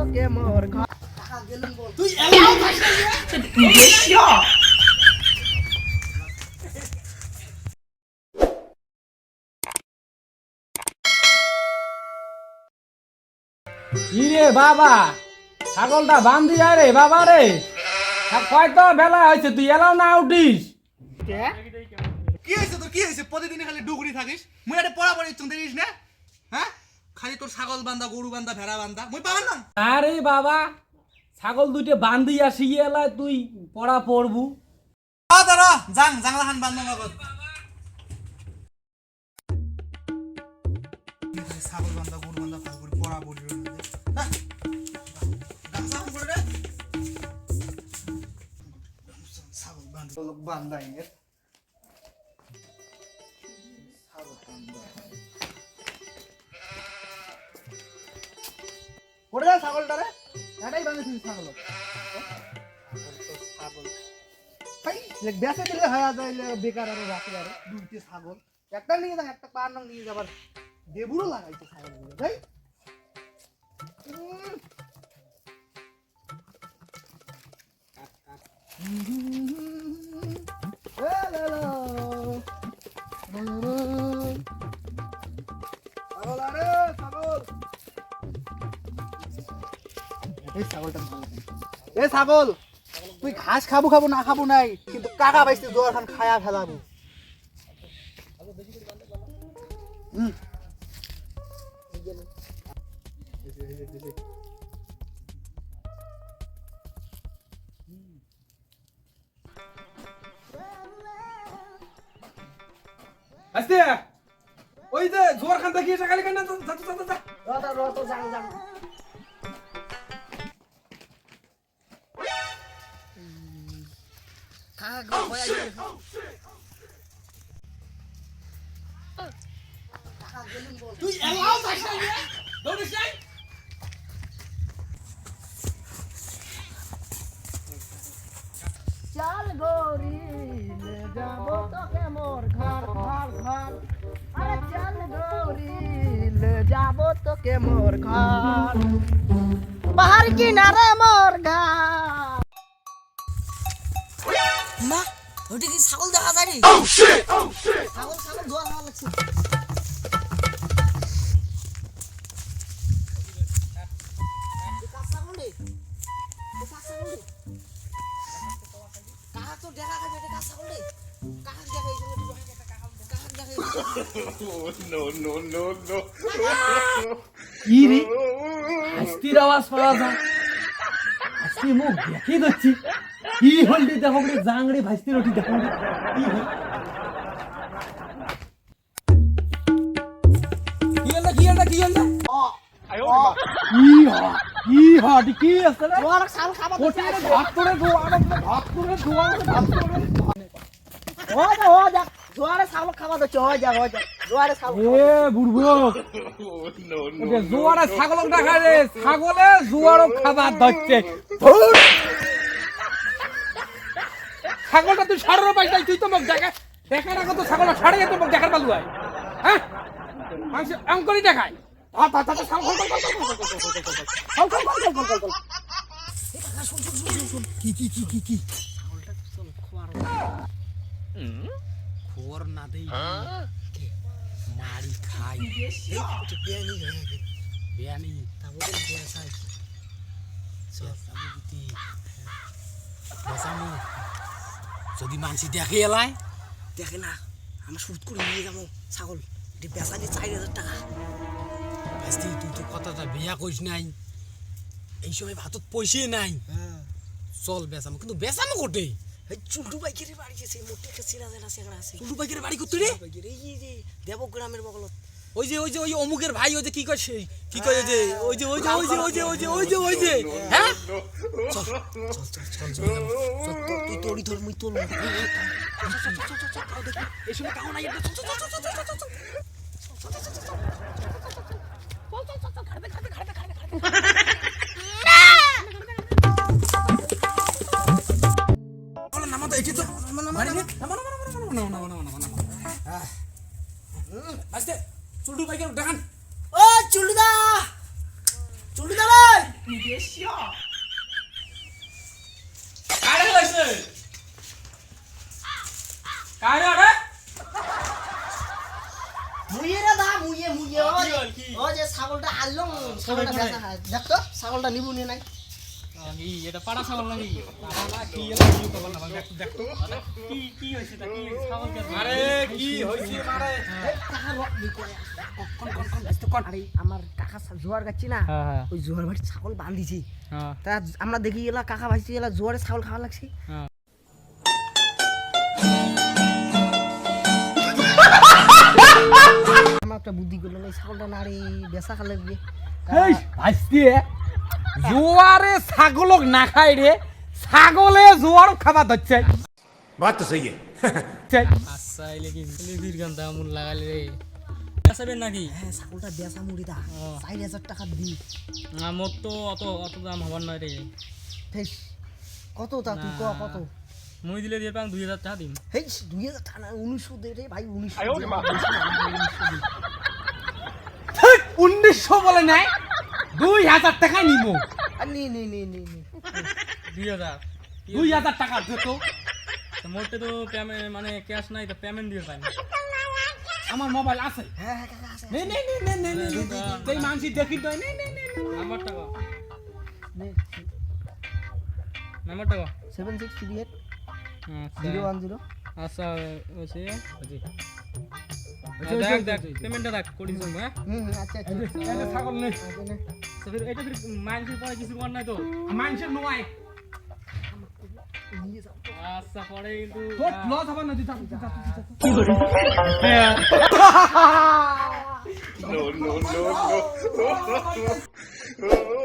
তোকে মোর ঘর তুই এলাও থাকস না কি রে বাবা ছাগলটা বান্ধি আয় রে বাবা রে কয়তো বেলা হয়েছে তুই এলাও না উঠিস কি হইছে তোর কি হইছে প্রতিদিন খালি ডুগুরি থাকিস মুই এটা পড়াপড়ি ইচ্ছুক দেখিস না হ্যাঁ খালি তোর ছাগল বান্ধা গরু বান্ধা ভেড়া বান্ধা মুই পাবার না আরে বাবা ছাগল দুইটা বান্ধি আসি এলায় তুই পড়া পড়বু দাঁড়া জাং জাংলা খান বান্ধব আগত ছাগল বান্ধা গরু বান্ধা ফাল করে পড়াপড়ি ছাগল বান্ধা বান্ধাই ওরে যা ছাগলটারে এটাই বানিয়েছিস ছাগল ছাগল ভাই বেঁচে দিলে হয়ে যায় বেকার আরো রাখে আরো দুইটি ছাগল একটা নিয়ে যা একটা পার নং নিয়ে যাবার দেবুরও লাগাইছে ছাগল ভাই ছাগল আরে ছাগল এ ছাগল তুই ঘাস খাবো খাবো না খাবো নাই কিন্তু কাকা পাইছি জোয়ার খান খায়া ফেলাবো আস্তে ওই যে জোয়ার খান থেকে এসে খালি কেন তুই এলাও থাকস না দৌড়িস নাই চাল গরিলে যাবো তোকে মোর ঘর ঘর ঘর আরে চাল গরিলে যাবো তোকে মোর ঘর পাহাড় কিনারে মোর ঘর মা ওটা কি ছাগল দেখা যায় রে ছাগল ছাগল ধোয়া খাওয়া লাগছে কাহা তো দেখা খাবে এটা কাঁচা ছাগল রে কাহা দেখা কি রে হাসতির আওয়াজ পাওয়া যায় হাসতি মুখ দেখে যাচ্ছি কি হলদি দেখো রে জাংড়ে ভাসতি রুটি দেখো কি হল কি হট কি আছে রে জোয়ার ছাল খাবা কোটি রে ভাত করে ভাত করে ও যা জোয়ারে ছাগল খাবা তো চ যা জোয়ারে ছাগল এ বুড়বো ওকে জোয়ারে ছাগল দেখা রে ছাগলে জোয়ারও খাবার ধরছে ছাগলটা তুই সারের পাইছাই তুই তো মোক দেখার আগে তো ছাগলটা ছাড়ে তো মোক দেখার পালু হয় হ্যাঁ মানুষ এম করি দেখায় কি খবর না দেই মারি খাই বিয়ানি তাবলে বেসাই যদি মানসি দেখে এলাই দেখে না আমরা শুট করে নিয়ে যাবো ছাগল এটি বেচা দিয়ে 4,000 টাকা বেচতি তুই তো কথাটা বিয়া করিস নাই এই সময় ভাতত পয়সা নাই চল বেচামো কিন্তু বেচামো কোটে চুলটু বাইকের বাড়ি গেছে মোটে একটা চিনা জানা সেখানে আছে চুলটু বাইকের বাড়ি করতে রে এই যে দেবগ্রামের বগলত ওই যে ওই অমুকের ভাই ওই যে কি কয় সেই কি কয় যে ওই যে হ্যাঁ চল তুই তোড়ি ধর মুই তোল এই সময় কাও নাই এটি তো আস্তে চুলটু বাইকের দেখান ও চুলটুদা ভাই কারে হইছে কারে আরে মুইয়ে রে দা মুইয়ে মুইয়ে কি ও যে ছাগলটা আনলো ছাগলটা বেচা দেখ তো ছাগলটা নিবু নি নাই কি এটা পাড়া ছাগল নাকি না কি এলা কি খবর না দেখ তো কি কি হইছে তা কি ছাগল কে আরে কি হইছে মারে টাকা রক দি করে কোন ব্যস্ত কোন আরে আমার কাকা জোয়ার গাচ্ছি না হ্যাঁ ওই জোয়ার বাড়ি ছাগল বাঁধিছি হ্যাঁ তা আমরা দেখি এলা কাকা ভাইছি এলা জোয়ারে ছাগল খাওয়া লাগছে হ্যাঁ আমার একটা বুদ্ধি করলাম এই ছাগলটা না রে বেচা খালে দিয়ে এই ভাইস্তি জোয়ারে ছাগলক না খাই রে ছাগলে জোয়ার খাবার ধরছে बात तो सही है আচ্ছা এলে কি লিভির গান দামুন লাগালে রে আসাবেন নাকি হ্যাঁ ছাগলটা বেচা মুড়ি দা 4000 টাকা দি আমার তো অত অত দাম হবার নয় রে ফেস কত তা তুই ক কত মুই দিলে দিয়ে পাং 2000 টাকা দিম হেই 2000 টাকা না 1900 দে রে ভাই 1900 ঠিক 1900 বলে নাই 2000 টাকা নিব আর নি নি নি নি নি 2000 টাকা দে তো মোটে তো পেমেন্ট মানে ক্যাশ নাই তো পেমেন্ট দিয়ে পাই আমার মোবাইল আছে হ্যাঁ হ্যাঁ কাকা আছে নে নে নে নে নে নে যেই মানসি দেখি তো নে নে নে আমার টাকা নে আমার টাকা 7638 আচ্ছা 010 আচ্ছা ওছে দেখ দেখ পেমেন্টটা দেখ করি দিম হ্যাঁ আচ্ছা এটা ছাগল নেই নে তো ফির এটা ফির মাইন্সের পরে কিছু কর নাই তো মাইন্সের নয় নিয়ে যাও আচ্ছা পরে কিন্তু তোর লস হবার না দিতা no, no, no, no.